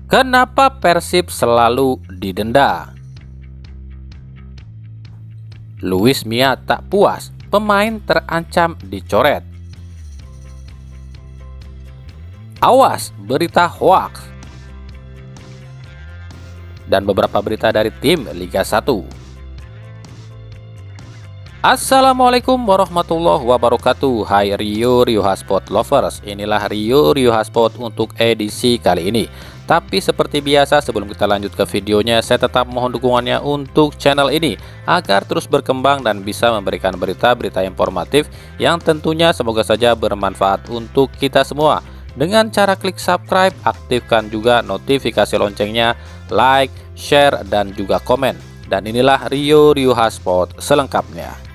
Kenapa Persib selalu didenda? Luis Mia tak puas, pemain terancam dicoret. Awas berita hoaks. Dan beberapa berita dari tim Liga 1. Assalamualaikum warahmatullahi wabarakatuh. Hai Rio Hotspot Lovers, inilah Rio Hotspot untuk edisi kali ini. Tapi seperti biasa, sebelum kita lanjut ke videonya, saya tetap mohon dukungannya untuk channel ini agar terus berkembang dan bisa memberikan berita-berita informatif yang tentunya semoga saja bermanfaat untuk kita semua. Dengan cara klik subscribe, aktifkan juga notifikasi loncengnya, like, share, dan juga komen. Dan inilah Rio Hotspot selengkapnya.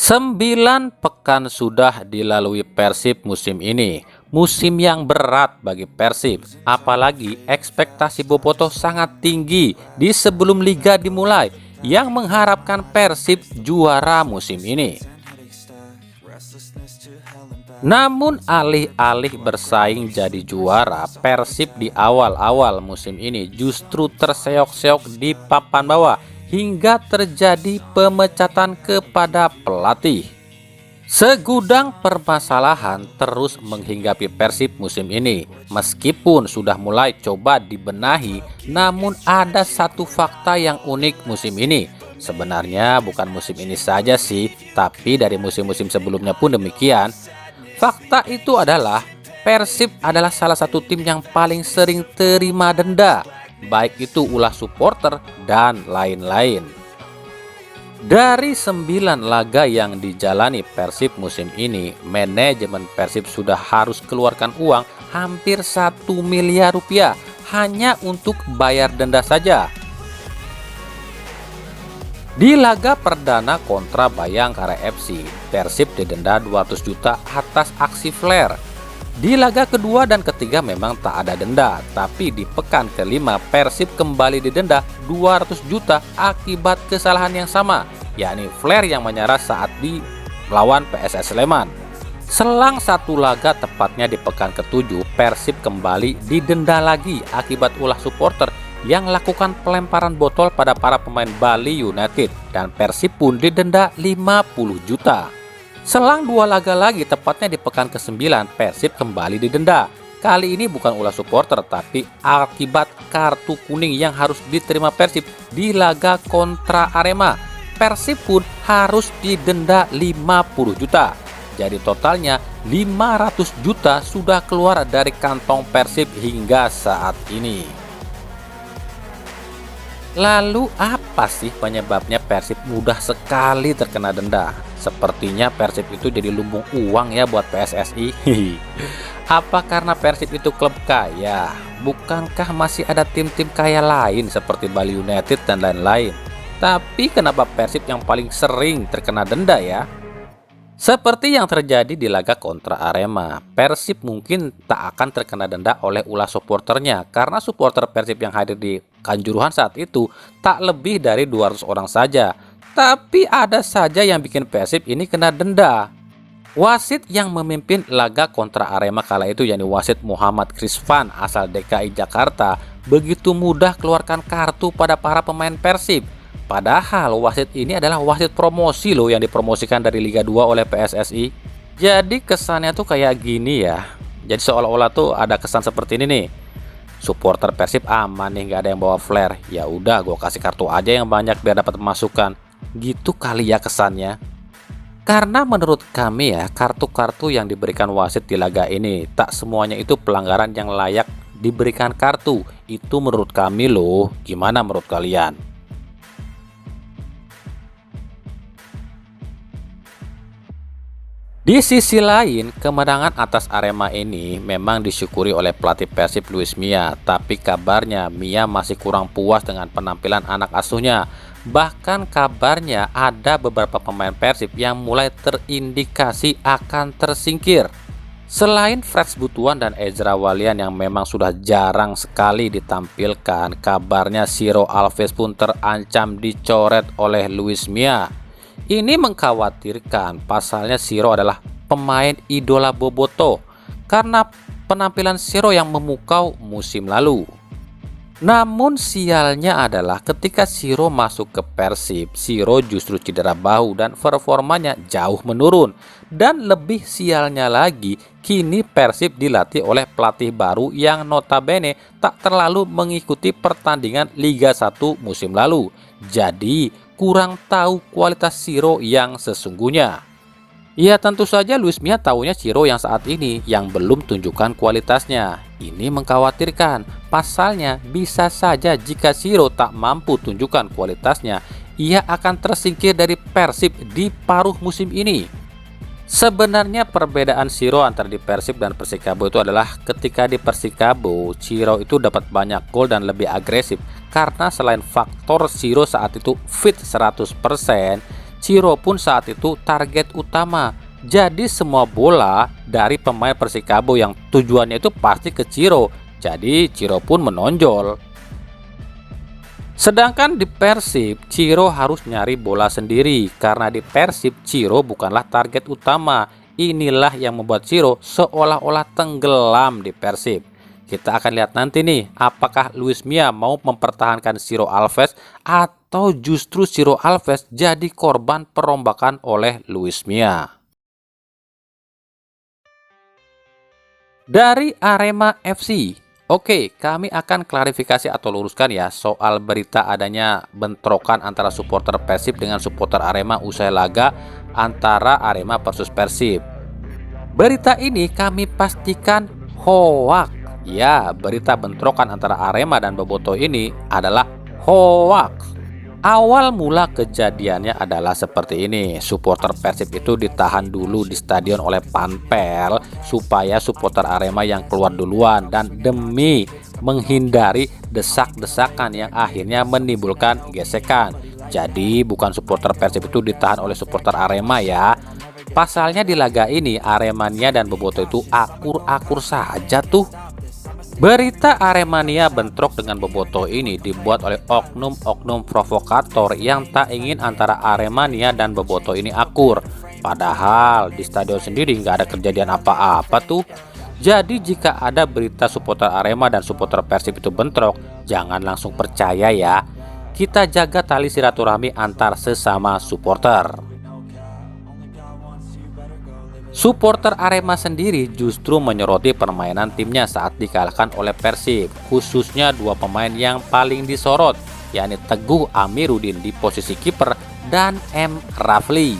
Sembilan pekan sudah dilalui Persib musim ini. Musim yang berat bagi Persib. Apalagi ekspektasi bobotoh sangat tinggi di sebelum liga dimulai, yang mengharapkan Persib juara musim ini. Namun alih-alih bersaing jadi juara, Persib di awal-awal musim ini justru terseok-seok di papan bawah hingga terjadi pemecatan kepada pelatih. Segudang permasalahan terus menghinggapi Persib musim ini. Meskipun sudah mulai coba dibenahi, namun ada satu fakta yang unik musim ini. Sebenarnya bukan musim ini saja sih, tapi dari musim-musim sebelumnya pun demikian. Fakta itu adalah Persib adalah salah satu tim yang paling sering terima denda, baik itu ulah supporter dan lain-lain. Dari 9 laga yang dijalani Persib musim ini, manajemen Persib sudah harus keluarkan uang hampir 1 miliar rupiah hanya untuk bayar denda saja. Di laga perdana kontra Bayangkara FC, Persib didenda 200 juta atas aksi flare. Di laga kedua dan ketiga memang tak ada denda, tapi di pekan kelima Persib kembali didenda 200 juta akibat kesalahan yang sama, yakni flare yang menyerah saat di melawan PSS Sleman. Selang satu laga, tepatnya di pekan ketujuh, Persib kembali didenda lagi akibat ulah supporter yang lakukan pelemparan botol pada para pemain Bali United, dan Persib pun didenda 50 juta. Selang 2 laga lagi, tepatnya di pekan ke-9, Persib kembali didenda. Kali ini bukan ulah supporter, tapi akibat kartu kuning yang harus diterima Persib di laga kontra Arema. Persib pun harus didenda 50 juta. Jadi totalnya 500 juta sudah keluar dari kantong Persib hingga saat ini. Lalu apa sih penyebabnya Persib mudah sekali terkena denda? Sepertinya Persib itu jadi lumbung uang ya buat PSSI. Apa karena Persib itu klub kaya? Bukankah masih ada tim-tim kaya lain seperti Bali United dan lain-lain? Tapi kenapa Persib yang paling sering terkena denda ya? Seperti yang terjadi di laga kontra Arema, Persib mungkin tak akan terkena denda oleh ulah supporternya karena supporter Persib yang hadir di Kanjuruhan saat itu tak lebih dari 200 orang saja. Tapi ada saja yang bikin Persib ini kena denda. Wasit yang memimpin laga kontra Arema kala itu, yakni wasit Muhammad Krisvan asal DKI Jakarta, begitu mudah keluarkan kartu pada para pemain Persib. Padahal wasit ini adalah wasit promosi loh, yang dipromosikan dari Liga 2 oleh PSSI. Jadi kesannya tuh kayak gini ya. Jadi seolah-olah tuh ada kesan seperti ini nih. Supporter Persib aman nih, nggak ada yang bawa flare. Ya udah, gue kasih kartu aja yang banyak biar dapat pemasukan. Gitu kali ya kesannya. Karena menurut kami ya, kartu-kartu yang diberikan wasit di laga ini tak semuanya itu pelanggaran yang layak diberikan kartu. Itu menurut kami loh. Gimana menurut kalian? Di sisi lain, kemenangan atas Arema ini memang disyukuri oleh pelatih Persib Luis Mia, tapi kabarnya Mia masih kurang puas dengan penampilan anak asuhnya. Bahkan kabarnya ada beberapa pemain Persib yang mulai terindikasi akan tersingkir. Selain Freds Butuan dan Ezra Walian yang memang sudah jarang sekali ditampilkan, kabarnya Ciro Alves pun terancam dicoret oleh Luis Mia. Ini mengkhawatirkan, pasalnya Ciro adalah pemain idola Boboto karena penampilan Ciro yang memukau musim lalu. Namun sialnya adalah ketika Ciro masuk ke Persib, Ciro justru cedera bahu dan performanya jauh menurun. Dan lebih sialnya lagi, kini Persib dilatih oleh pelatih baru yang notabene tak terlalu mengikuti pertandingan Liga 1 musim lalu. Jadi kurang tahu kualitas Ciro yang sesungguhnya. Ya tentu saja Luis Mia tahunya Ciro yang saat ini yang belum tunjukkan kualitasnya. Ini mengkhawatirkan, pasalnya bisa saja jika Ciro tak mampu tunjukkan kualitasnya, ia akan tersingkir dari Persib di paruh musim ini. Sebenarnya perbedaan Ciro antara di Persib dan Persikabo itu adalah ketika di Persikabo, Ciro itu dapat banyak gol dan lebih agresif karena selain faktor Ciro saat itu fit 100%, Ciro pun saat itu target utama. Jadi semua bola dari pemain Persikabo yang tujuannya itu pasti ke Ciro. Jadi Ciro pun menonjol. Sedangkan di Persib, Ciro harus nyari bola sendiri. Karena di Persib, Ciro bukanlah target utama. Inilah yang membuat Ciro seolah-olah tenggelam di Persib. Kita akan lihat nanti nih, apakah Luis Mia mau mempertahankan Ciro Alves atau justru Ciro Alves jadi korban perombakan oleh Luis Mia. Dari Arema FC, oke, kami akan klarifikasi atau luruskan ya soal berita adanya bentrokan antara supporter Persib dengan supporter Arema usai laga antara Arema versus Persib. Berita ini kami pastikan hoak. Ya, berita bentrokan antara Arema dan Boboto ini adalah hoaks. Awal mula kejadiannya adalah seperti ini. Supporter Persib itu ditahan dulu di stadion oleh Panpel supaya supporter Arema yang keluar duluan dan demi menghindari desak-desakan yang akhirnya menimbulkan gesekan. Jadi bukan supporter Persib itu ditahan oleh supporter Arema ya. Pasalnya di laga ini Aremania dan Boboto itu akur-akur saja tuh. Berita Aremania bentrok dengan Boboto ini dibuat oleh oknum-oknum provokator yang tak ingin antara Aremania dan Boboto ini akur. Padahal di stadion sendiri nggak ada kejadian apa-apa tuh. Jadi jika ada berita supporter Arema dan supporter Persib itu bentrok, jangan langsung percaya ya. Kita jaga tali silaturahmi antar sesama supporter. Supporter Arema sendiri justru menyoroti permainan timnya saat dikalahkan oleh Persib, khususnya dua pemain yang paling disorot, yakni Teguh Amiruddin di posisi kiper dan M. Rafli.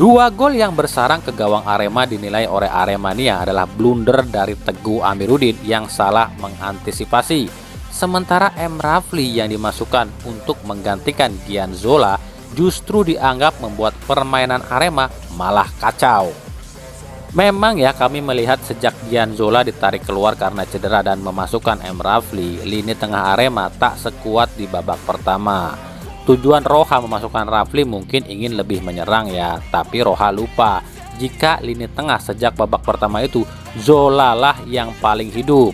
Dua gol yang bersarang ke gawang Arema dinilai oleh Aremania adalah blunder dari Teguh Amiruddin yang salah mengantisipasi, sementara M. Rafli yang dimasukkan untuk menggantikan Gianzola justru dianggap membuat permainan Arema malah kacau. Memang ya kami melihat sejak Gianzola ditarik keluar karena cedera dan memasukkan M. Rafli, lini tengah Arema tak sekuat di babak pertama. Tujuan Roha memasukkan Rafli mungkin ingin lebih menyerang ya, tapi Roha lupa jika lini tengah sejak babak pertama itu Zola lah yang paling hidup.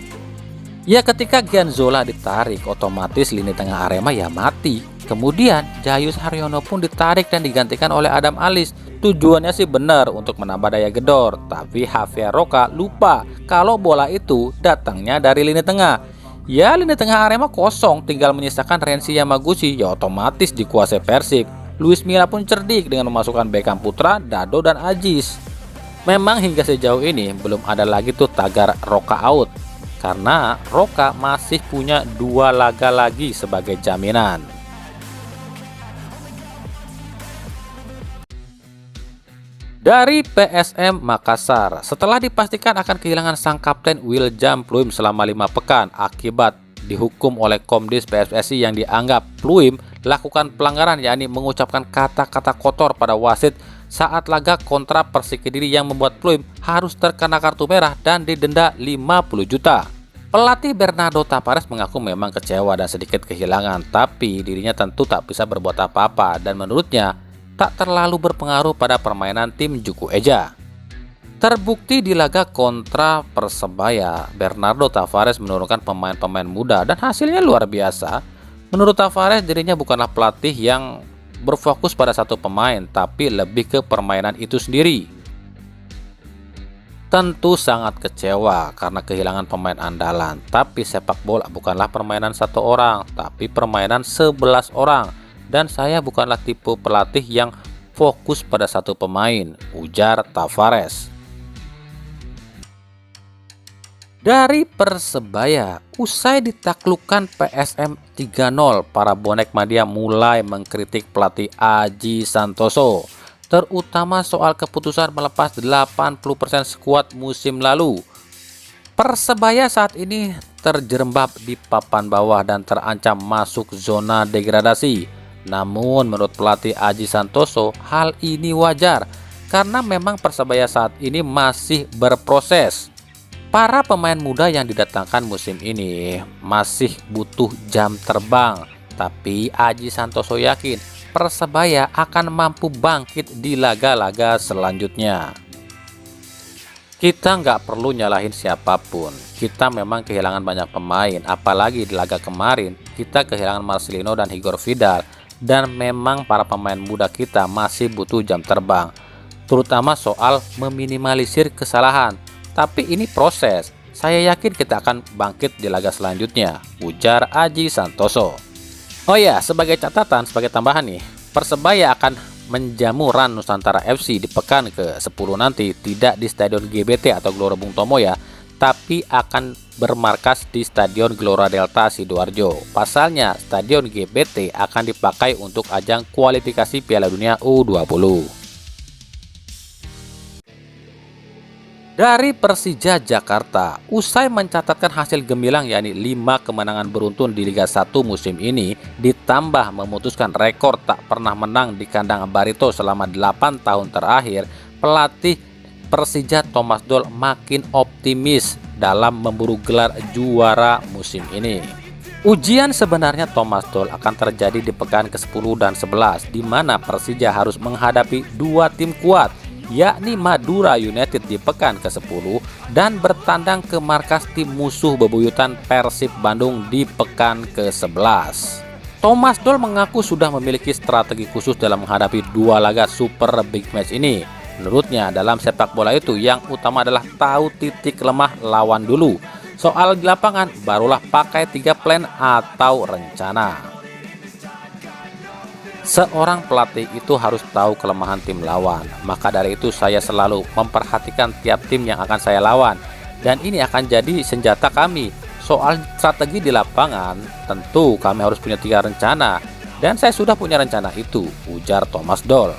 Ya ketika Gianzola ditarik, otomatis lini tengah Arema ya mati. Kemudian Jayus Haryono pun ditarik dan digantikan oleh Adam Alis. Tujuannya sih benar untuk menambah daya gedor, tapi Javier Roca lupa kalau bola itu datangnya dari lini tengah. Ya lini tengah Arema kosong, tinggal menyisakan Renzi Yamaguchi, ya otomatis dikuasai Persib. Luis Milla pun cerdik dengan memasukkan Beckham Putra, Dado dan Ajis. Memang hingga sejauh ini belum ada lagi tuh tagar Roca out, karena Roca masih punya 2 laga lagi sebagai jaminan. Dari PSM Makassar, setelah dipastikan akan kehilangan sang kapten William Pluim selama 5 pekan akibat dihukum oleh Komdis PSSI yang dianggap Pluim lakukan pelanggaran, yakni mengucapkan kata-kata kotor pada wasit saat laga kontra Persik Kediri yang membuat Pluim harus terkena kartu merah dan didenda 50 juta. Pelatih Bernardo Tavares mengaku memang kecewa dan sedikit kehilangan, tapi dirinya tentu tak bisa berbuat apa-apa dan menurutnya tak terlalu berpengaruh pada permainan tim Juku Eja. Terbukti di laga kontra Persebaya, Bernardo Tavares menurunkan pemain-pemain muda dan hasilnya luar biasa. Menurut Tavares, dirinya bukanlah pelatih yang berfokus pada satu pemain, tapi lebih ke permainan itu sendiri. Tentu sangat kecewa karena kehilangan pemain andalan, tapi sepak bola bukanlah permainan satu orang, tapi permainan 11 orang. Dan saya bukanlah tipe pelatih yang fokus pada satu pemain, ujar Tavares. Dari Persebaya, usai ditaklukkan PSM 3-0, para bonek Madia mulai mengkritik pelatih Aji Santoso, terutama soal keputusan melepas 80% skuad musim lalu. Persebaya saat ini terjerembab di papan bawah dan terancam masuk zona degradasi. Namun menurut pelatih Aji Santoso, hal ini wajar karena memang Persebaya saat ini masih berproses. Para pemain muda yang didatangkan musim ini masih butuh jam terbang, tapi Aji Santoso yakin Persebaya akan mampu bangkit di laga-laga selanjutnya. Kita nggak perlu nyalahin siapapun, kita memang kehilangan banyak pemain, apalagi di laga kemarin kita kehilangan Marcelino dan Igor Vidal, dan memang para pemain muda kita masih butuh jam terbang, terutama soal meminimalisir kesalahan. Tapi ini proses, saya yakin kita akan bangkit di laga selanjutnya, ujar Aji Santoso. Oh ya, sebagai catatan, sebagai tambahan nih, Persebaya akan menjamu RAN Nusantara FC di pekan ke-10 nanti, tidak di Stadion GBT atau Gelora Bung Tomo ya, tapi akan bermarkas di Stadion Gelora Delta Sidoarjo. Pasalnya, Stadion GBT akan dipakai untuk ajang kualifikasi Piala Dunia U20. Dari Persija Jakarta, usai mencatatkan hasil gemilang yakni 5 kemenangan beruntun di Liga 1 musim ini, ditambah memutuskan rekor tak pernah menang di kandang Barito selama 8 tahun terakhir, pelatih Persija Thomas Doll makin optimis dalam memburu gelar juara musim ini. Ujian sebenarnya Thomas Doll akan terjadi di pekan ke-10 dan 11, di mana Persija harus menghadapi 2 tim kuat, yakni Madura United di pekan ke-10 dan bertandang ke markas tim musuh bebuyutan Persib Bandung di pekan ke-11. Thomas Doll mengaku sudah memiliki strategi khusus dalam menghadapi 2 laga super big match ini. Menurutnya dalam sepak bola itu yang utama adalah tahu titik lemah lawan dulu. Soal di lapangan barulah pakai 3 plan atau rencana. Seorang pelatih itu harus tahu kelemahan tim lawan. Maka dari itu saya selalu memperhatikan tiap tim yang akan saya lawan. Dan ini akan jadi senjata kami. Soal strategi di lapangan, tentu kami harus punya 3 rencana. Dan saya sudah punya rencana itu, ujar Thomas Doll.